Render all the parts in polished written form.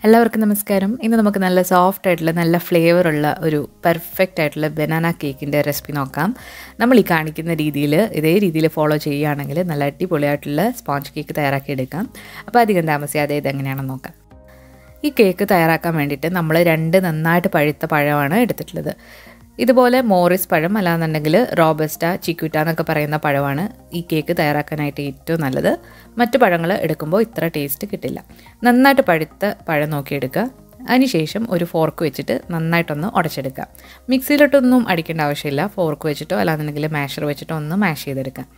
എല്ലാവർക്കും നമസ്കാരം. ഇന്ന് നമുക്ക് നല്ല സോഫ്റ്റ് ആയിട്ടുള്ള നല്ല ഫ്ലേവർ ഉള്ള ഒരു പെർഫെക്റ്റ് ആയിട്ടുള്ള ബനാന കേക്കിൻ്റെ റെസിപ്പി നോക്കാം. നമ്മൾ ഈ കാണിക്കുന്ന രീതിയിൽ ഇതേ രീതിയിൽ ഫോളോ ചെയ്യുകയാണെങ്കിൽ നല്ല അടിപൊളിയായിട്ടുള്ള സ്പോഞ്ച് കേക്ക് തയ്യാറാക്കിയെടുക്കാം. അപ്പോൾ അധികം താമസിയാതെ ഇതെങ്ങനെയാണെന്ന് നോക്കാം. ഈ കേക്ക് തയ്യാറാക്കാൻ വേണ്ടിയിട്ട് നമ്മൾ 2 നന്നായിട്ട് പഴുത്ത പഴമാണ് എടുത്തിട്ടുള്ളത്. ഇതുപോലെ മോറിസ് പഴം അല്ലാന്നുണ്ടെങ്കിൽ റോബസ്റ്റ, ചിക്കൂറ്റ എന്നൊക്കെ പറയുന്ന പഴമാണ് ഈ കേക്ക് തയ്യാറാക്കാനായിട്ട് ഏറ്റവും നല്ലത്. മറ്റു പഴങ്ങൾ എടുക്കുമ്പോൾ ഇത്ര ടേസ്റ്റ് കിട്ടില്ല. നന്നായിട്ട് പഴുത്ത പഴം നോക്കിയെടുക്കുക. അതിനുശേഷം ഒരു ഫോർക്ക് വെച്ചിട്ട് നന്നായിട്ടൊന്ന് ഉടച്ചെടുക്കുക. മിക്സിയിലോട്ടൊന്നും അടിക്കേണ്ട ആവശ്യമില്ല. ഫോർക്ക് വെച്ചിട്ടോ അല്ലാന്നുണ്ടെങ്കിൽ മാഷർ വെച്ചിട്ടോ ഒന്ന് മാഷ് ചെയ്തെടുക്കാം.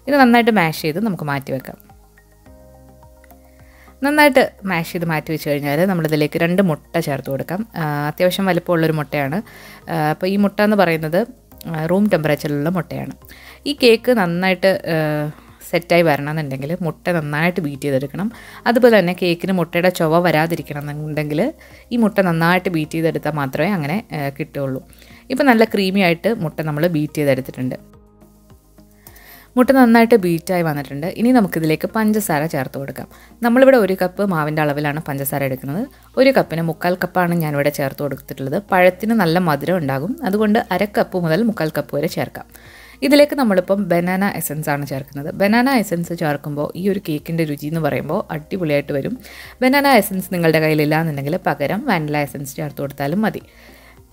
ഇത് നന്നായിട്ട് മാഷ് ചെയ്ത് നമുക്ക് മാറ്റി വെക്കാം. നന്നായിട്ട് മാഷ് ചെയ്ത് മാറ്റി വെച്ച് കഴിഞ്ഞാൽ നമ്മളിതിലേക്ക് 2 മുട്ട ചേർത്ത് കൊടുക്കാം. അത്യാവശ്യം വലിപ്പമുള്ളൊരു മുട്ടയാണ്. അപ്പോൾ ഈ മുട്ട എന്ന് പറയുന്നത് റൂം ടെമ്പറേച്ചറിലുള്ള മുട്ടയാണ്. ഈ കേക്ക് നന്നായിട്ട് സെറ്റായി വരണമെന്നുണ്ടെങ്കിൽ മുട്ട നന്നായിട്ട് ബീറ്റ് ചെയ്തെടുക്കണം. അതുപോലെ തന്നെ കേക്കിന് മുട്ടയുടെ ചുവ വരാതിരിക്കണം എന്നുണ്ടെങ്കിൽ ഈ മുട്ട നന്നായിട്ട് ബീറ്റ് ചെയ്തെടുത്താൽ മാത്രമേ അങ്ങനെ കിട്ടുകയുള്ളൂ. ഇപ്പോൾ നല്ല ക്രീമി ആയിട്ട് മുട്ട നമ്മൾ ബീറ്റ് ചെയ്തെടുത്തിട്ടുണ്ട്. മുട്ട നന്നായിട്ട് ബീറ്റായി വന്നിട്ടുണ്ട്. ഇനി നമുക്കിതിലേക്ക് പഞ്ചസാര ചേർത്ത് കൊടുക്കാം. നമ്മളിവിടെ 1 കപ്പ് മാവിൻ്റെ അളവിലാണ് പഞ്ചസാര എടുക്കുന്നത്. 1 കപ്പിന് 1/4 കപ്പാണ് ഞാനിവിടെ ചേർത്ത് കൊടുത്തിട്ടുള്ളത്. പഴത്തിന് നല്ല മധുരം ഉണ്ടാകും. അതുകൊണ്ട് 1/2 കപ്പ് മുതൽ 1/4 കപ്പ് വരെ ചേർക്കാം. ഇതിലേക്ക് നമ്മളിപ്പം ബനാന എസൻസ് ആണ് ചേർക്കുന്നത്. ബനാന എസൻസ് ചേർക്കുമ്പോൾ ഈ ഒരു കേക്കിൻ്റെ രുചി എന്ന് പറയുമ്പോൾ അടിപൊളിയായിട്ട് വരും. ബനാന എസൻസ് നിങ്ങളുടെ കയ്യിലില്ല എന്നുണ്ടെങ്കിൽ പകരം വാനില എസൻസ് ചേർത്ത് കൊടുത്താലും മതി.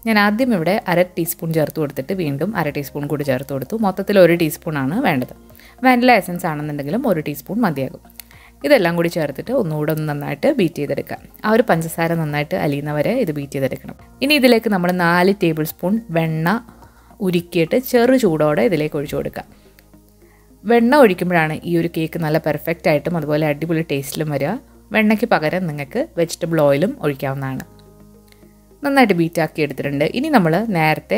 ഞാൻ ആദ്യം ഇവിടെ 1/2 ടീസ്പൂൺ ചേർത്ത് കൊടുത്തിട്ട് വീണ്ടും 1/2 ടീസ്പൂൺ കൂടി ചേർത്ത് കൊടുത്തു. മൊത്തത്തിൽ 1 ടീസ്പൂണാണ് വേണ്ടത്. വാനില എസൻസ് ആണെന്നുണ്ടെങ്കിലും 1 ടീസ്പൂൺ മതിയാകും. ഇതെല്ലാം കൂടി ചേർത്തിട്ട് ഒന്നുകൂടെ നന്നായിട്ട് ബീറ്റ് ചെയ്തെടുക്കാം. ആ ഒരു പഞ്ചസാര നന്നായിട്ട് അലിയുന്നവരെ ഇത് ബീറ്റ് ചെയ്തെടുക്കണം. ഇനി ഇതിലേക്ക് നമ്മൾ 4 ടേബിൾ സ്പൂൺ വെണ്ണ ഉരുക്കിയിട്ട് ചെറു ചൂടോടെ ഇതിലേക്ക് ഒഴിച്ചു കൊടുക്കാം. വെണ്ണ ഒഴിക്കുമ്പോഴാണ് ഈ ഒരു കേക്ക് നല്ല പെർഫെക്റ്റ് ആയിട്ടും അതുപോലെ അടിപൊളി ടേസ്റ്റിലും വരിക. വെണ്ണയ്ക്ക് പകരം നിങ്ങൾക്ക് വെജിറ്റബിൾ ഓയിലും ഒഴിക്കാവുന്നതാണ്. നന്നായിട്ട് ബീറ്റാക്കി എടുത്തിട്ടുണ്ട്. ഇനി നമ്മൾ നേരത്തെ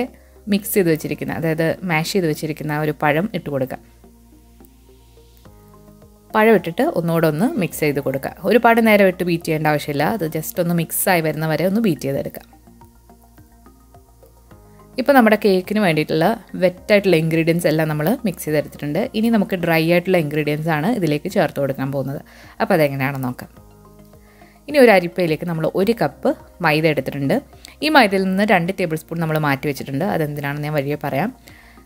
മിക്സ് ചെയ്ത് വെച്ചിരിക്കുന്ന, അതായത് മാഷ് ചെയ്ത് വെച്ചിരിക്കുന്ന ഒരു പഴം ഇട്ട് കൊടുക്കാം. പഴം ഇട്ടിട്ട് ഒന്നുകൂടെ ഒന്ന് മിക്സ് ചെയ്ത് കൊടുക്കുക. ഒരുപാട് നേരം ഇട്ട് ബീറ്റ് ചെയ്യേണ്ട ആവശ്യമില്ല. അത് ജസ്റ്റ് ഒന്ന് മിക്സായി വരുന്ന വരെ ഒന്ന് ബീറ്റ് ചെയ്തെടുക്കാം. ഇപ്പോൾ നമ്മുടെ കേക്കിന് വേണ്ടിയിട്ടുള്ള വെറ്റായിട്ടുള്ള ഇൻഗ്രീഡിയൻസ് എല്ലാം നമ്മൾ മിക്സ് ചെയ്തെടുത്തിട്ടുണ്ട്. ഇനി നമുക്ക് ഡ്രൈ ആയിട്ടുള്ള ഇൻഗ്രീഡിയൻസ് ആണ് ഇതിലേക്ക് ചേർത്ത് കൊടുക്കാൻ പോകുന്നത്. അപ്പോൾ അതെങ്ങനെയാണെന്ന് നോക്കാം. ഇനി ഒരു അരിപ്പയിലേക്ക് നമ്മൾ 1 കപ്പ് മൈദ എടുത്തിട്ടുണ്ട്. ഈ മൈദയിൽ നിന്ന് 2 ടേബിൾ സ്പൂൺ നമ്മൾ മാറ്റി വെച്ചിട്ടുണ്ട്. അതെന്തിനാണെന്ന് ഞാൻ വഴിയെ പറയാം.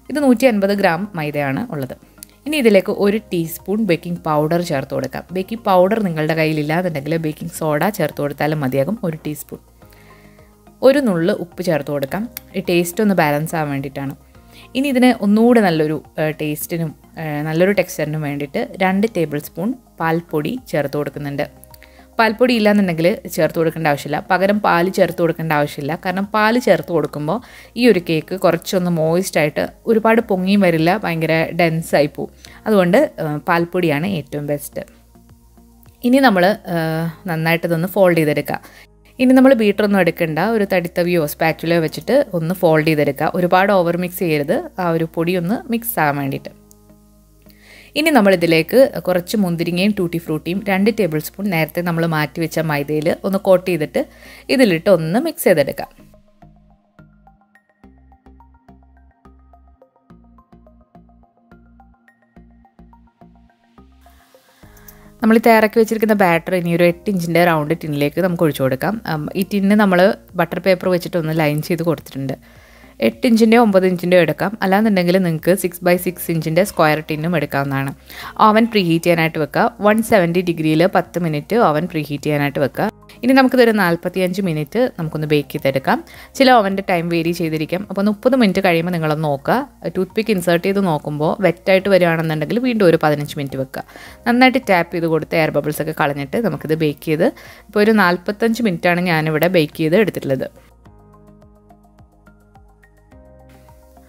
ഇത് 150 ഗ്രാം മൈദയാണ് ഉള്ളത്. ഇനി ഇതിലേക്ക് 1 ടീസ്പൂൺ ബേക്കിംഗ് പൗഡർ ചേർത്ത് കൊടുക്കാം. ബേക്കിംഗ് പൗഡർ നിങ്ങളുടെ കയ്യിലില്ലാന്നുണ്ടെങ്കിൽ ബേക്കിംഗ് സോഡ ചേർത്ത് കൊടുത്താലും മതിയാകും. 1 ടീസ്പൂൺ. 1 നുള്ള് ഉപ്പ് ചേർത്ത് കൊടുക്കാം. ഈ ടേസ്റ്റ് ഒന്ന് ബാലൻസ് ആവാൻ വേണ്ടിയിട്ടാണ്. ഇനി ഇതിന് ഒന്നുകൂടെ നല്ലൊരു ടേസ്റ്റിനും നല്ലൊരു ടെക്സ്ചറിനും വേണ്ടിയിട്ട് 2 ടേബിൾ സ്പൂൺ പാൽപ്പൊടി ചേർത്ത് കൊടുക്കുന്നുണ്ട്. പാൽപ്പൊടി ഇല്ലയെന്നുണ്ടെങ്കിൽ ചേർത്ത് കൊടുക്കേണ്ട ആവശ്യമില്ല. പകരം പാൽ ചേർത്ത് കൊടുക്കേണ്ട ആവശ്യമില്ല. കാരണം പാൽ ചേർത്ത് കൊടുക്കുമ്പോൾ ഈ ഒരു കേക്ക് കുറച്ചൊന്ന് മോയിസ്റ്റായിട്ട് ഒരുപാട് പൊങ്ങിയും വരില്ല, ഭയങ്കര ഡെൻസായി പോവും. അതുകൊണ്ട് പാൽപ്പൊടിയാണ് ഏറ്റവും ബെസ്റ്റ്. ഇനി നമ്മൾ നന്നായിട്ട് ഇതൊന്ന് ഫോൾഡ് ചെയ്തെടുക്കുക. ഇനി നമ്മൾ ബീറ്ററൊന്നും എടുക്കേണ്ട. ഒരു തടിത്തവിയോ സ്പാറ്റുലയോ വെച്ചിട്ട് ഒന്ന് ഫോൾഡ് ചെയ്തെടുക്കുക. ഒരുപാട് ഓവർ മിക്സ് ചെയ്യരുത്. ആ ഒരു പൊടി ഒന്ന് മിക്സ് ആകാൻ വേണ്ടിയിട്ട്. ഇനി നമ്മളിതിലേക്ക് കുറച്ച് മുന്തിരിങ്ങയും ടൂട്ടി ഫ്രൂട്ടിയും 2 ടേബിൾ സ്പൂൺ നേരത്തെ നമ്മൾ മാറ്റി വെച്ച മൈദയിൽ ഒന്ന് കോട്ട് ചെയ്തിട്ട് ഇതിലിട്ട് ഒന്ന് മിക്സ് ചെയ്തെടുക്കാം. നമ്മൾ തയ്യാറാക്കി വെച്ചിരിക്കുന്ന ബാറ്റർ ഇനി ഒരു 8 ഇഞ്ചിൻ്റെ റൗണ്ട് ടിന്നിലേക്ക് നമുക്ക് ഒഴിച്ചു കൊടുക്കാം. ഈ ടിന്ന് നമ്മൾ ബട്ടർ പേപ്പർ വെച്ചിട്ട് ഒന്ന് ലൈൻ ചെയ്ത് കൊടുത്തിട്ടുണ്ട്. 8 ഇഞ്ചിൻ്റെയോ 9 ഇഞ്ചിൻ്റെയോ എടുക്കാം. അല്ലാന്നുണ്ടെങ്കിൽ നിങ്ങൾക്ക് 6x6 ഇഞ്ചിൻ്റെ സ്ക്വയർ ടിന്നും എടുക്കാവുന്നതാണ്. ഓവൻ പ്രീ ഹീറ്റ് ചെയ്യാനായിട്ട് വെക്കുക. 170 ഡിഗ്രിയിൽ 10 മിനിറ്റ് ഓവൻ പ്രീ ഹീറ്റ് ചെയ്യാനായിട്ട് വെക്കുക. ഇനി നമുക്കിതൊരു 45 മിനിറ്റ് നമുക്കൊന്ന് ബേക്ക് ചെയ്തെടുക്കാം. ചില ഓവൻ്റെ ടൈം വേരി ചെയ്തിരിക്കാം. അപ്പോൾ 30 മിനിറ്റ് കഴിയുമ്പോൾ നിങ്ങളൊന്ന് നോക്കുക. ടൂത്ത് പിക്ക് ഇൻസേർട്ട് ചെയ്ത് നോക്കുമ്പോൾ വെറ്റായിട്ട് വരികയാണെന്നുണ്ടെങ്കിൽ വീണ്ടും ഒരു 15 മിനിറ്റ് വെക്കുക. നന്നായിട്ട് ടാപ്പ് ചെയ്ത് കൊടുത്ത് എയർ ബബിൾസ് ഒക്കെ കളഞ്ഞിട്ട് നമുക്കിത് ബേക്ക് ചെയ്ത് ഇപ്പോൾ ഒരു 45 മിനിറ്റാണ് ഞാനിവിടെ ബേക്ക് ചെയ്ത് എടുത്തിട്ടുള്ളത്.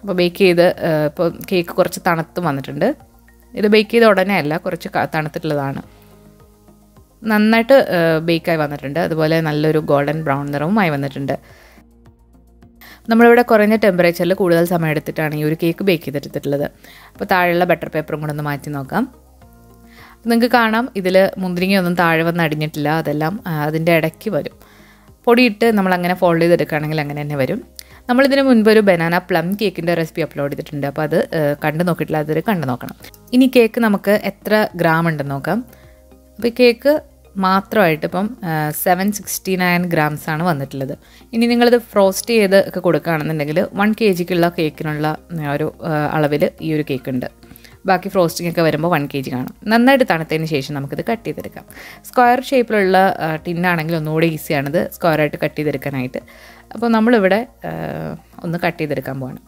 അപ്പോൾ ബേക്ക് ചെയ്ത് ഇപ്പോൾ കേക്ക് കുറച്ച് തണുത്ത് വന്നിട്ടുണ്ട്. ഇത് ബേക്ക് ചെയ്ത ഉടനെ അല്ല, കുറച്ച് തണുത്തിട്ടുള്ളതാണ്. നന്നായിട്ട് ബേക്കായി വന്നിട്ടുണ്ട്. അതുപോലെ നല്ലൊരു ഗോൾഡൻ ബ്രൗൺ നിറവുമായി വന്നിട്ടുണ്ട്. നമ്മളിവിടെ കുറഞ്ഞ ടെമ്പറേച്ചറിൽ കൂടുതൽ സമയം എടുത്തിട്ടാണ് ഈ ഒരു കേക്ക് ബേക്ക് ചെയ്തെടുത്തിട്ടുള്ളത്. അപ്പോൾ താഴെയുള്ള ബട്ടർ പേപ്പറും കൂടെ ഒന്ന് മാറ്റി നോക്കാം. നിങ്ങൾക്ക് കാണാം ഇതിൽ മുന്തിരിങ്ങയൊന്നും താഴെ വന്ന് അടിഞ്ഞിട്ടില്ല. അതെല്ലാം അതിൻ്റെ ഇടയ്ക്ക് വരും. പൊടിയിട്ട് നമ്മളങ്ങനെ ഫോൾഡ് ചെയ്തെടുക്കുകയാണെങ്കിൽ അങ്ങനെ തന്നെ വരും. നമ്മളിതിന് മുൻപ് ഒരു ബനാന പ്ലം കേക്കിൻ്റെ റെസിപ്പി അപ്ലോഡ് ചെയ്തിട്ടുണ്ട്. അപ്പോൾ അത് കണ്ടു നോക്കിയിട്ടില്ല, അതൊരു കണ്ടു നോക്കണം. ഇനി കേക്ക് നമുക്ക് എത്ര ഗ്രാം ഉണ്ടെന്ന് നോക്കാം. അപ്പോൾ ഈ കേക്ക് മാത്രമായിട്ട് ഇപ്പം 769 grams ആണ് വന്നിട്ടുള്ളത്. ഇനി നിങ്ങളിത് ഫ്രോസ്റ്റ് ചെയ്ത് ഒക്കെ കൊടുക്കുകയാണെന്നുണ്ടെങ്കിൽ 1 kgക്കുള്ള കേക്കിനുള്ള ഒരു അളവിൽ ഈ ഒരു കേക്ക് ഉണ്ട്. ബാക്കി ഫ്രോസ്റ്റിംഗ് ഒക്കെ വരുമ്പോൾ 1 kg കാണും. നന്നായിട്ട് തണുത്തതിന് ശേഷം നമുക്കിത് കട്ട് ചെയ്തെടുക്കാം. സ്ക്വയർ ഷേപ്പിലുള്ള ടിന്നാണെങ്കിൽ ഒന്നുകൂടി ഈസിയാണിത് സ്ക്വയറായിട്ട് കട്ട് ചെയ്തെടുക്കാനായിട്ട്. അപ്പോൾ നമ്മളിവിടെ ഒന്ന് കട്ട് ചെയ്തെടുക്കാൻ പോവാണ്.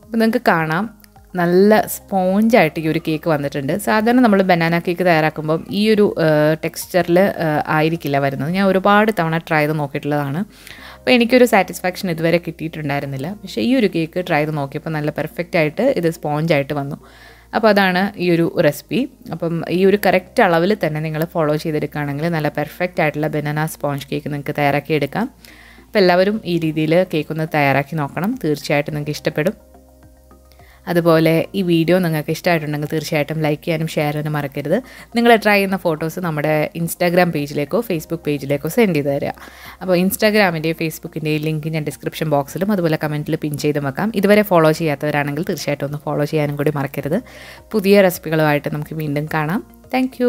അപ്പോൾ നിങ്ങൾക്ക് കാണാം നല്ല സ്പോഞ്ചായിട്ട് ഈ ഒരു കേക്ക് വന്നിട്ടുണ്ട്. സാധാരണ നമ്മൾ ബനാന കേക്ക് തയ്യാറാക്കുമ്പം ഈ ഒരു ടെക്സ്ചറിൽ ആയിരിക്കില്ല വരുന്നത്. ഞാൻ ഒരുപാട് തവണ ട്രൈ ചെയ്ത് നോക്കിയിട്ടുള്ളതാണ്. അപ്പോൾ എനിക്കൊരു സാറ്റിസ്ഫാക്ഷൻ ഇതുവരെ കിട്ടിയിട്ടുണ്ടായിരുന്നില്ല. പക്ഷേ ഈ ഒരു കേക്ക് ട്രൈ ചെയ്ത് നോക്കിയപ്പോൾ നല്ല പെർഫെക്റ്റ് ആയിട്ട് ഇത് സ്പോഞ്ചായിട്ട് വന്നു. അപ്പോൾ അതാണ് ഈ ഒരു റെസിപ്പി. അപ്പം ഈ ഒരു കറക്റ്റ് അളവിൽ തന്നെ നിങ്ങൾ ഫോളോ ചെയ്തെടുക്കുകയാണെങ്കിൽ നല്ല പെർഫെക്റ്റ് ആയിട്ടുള്ള ബനാന സ്പോഞ്ച് കേക്ക് നിങ്ങൾക്ക് തയ്യാറാക്കി എടുക്കാം. അപ്പോൾ എല്ലാവരും ഈ രീതിയിൽ കേക്കൊന്ന് തയ്യാറാക്കി നോക്കണം. തീർച്ചയായിട്ടും നിങ്ങൾക്ക് ഇഷ്ടപ്പെടും. അതുപോലെ ഈ വീഡിയോ നിങ്ങൾക്ക് ഇഷ്ടമായിട്ടുണ്ടെങ്കിൽ തീർച്ചയായിട്ടും ലൈക്ക് ചെയ്യാനും ഷെയർ ചെയ്യാനും മറക്കരുത്. നിങ്ങൾ ട്രൈ ചെയ്യുന്ന ഫോട്ടോസ് നമ്മുടെ ഇൻസ്റ്റാഗ്രാം പേജിലേക്കോ ഫേസ്ബുക്ക് പേജിലേക്കോ സെൻഡ് ചെയ്ത് തരിക. അപ്പോൾ ഇൻസ്റ്റാഗ്രാമിൻ്റെയും ഫേസ്ബുക്കിൻ്റെയും ലിങ്ക് ഞാൻ ഡിസ്ക്രിപ്ഷൻ ബോക്സിലും അതുപോലെ കമൻറ്റിൽ പിൻ ചെയ്ത് വെക്കാം. ഇതുവരെ ഫോളോ ചെയ്യാത്തവരാണെങ്കിൽ തീർച്ചയായിട്ടും ഒന്ന് ഫോളോ ചെയ്യാനും കൂടി മറക്കരുത്. പുതിയ റെസിപ്പികളുമായിട്ട് നമുക്ക് വീണ്ടും കാണാം. താങ്ക്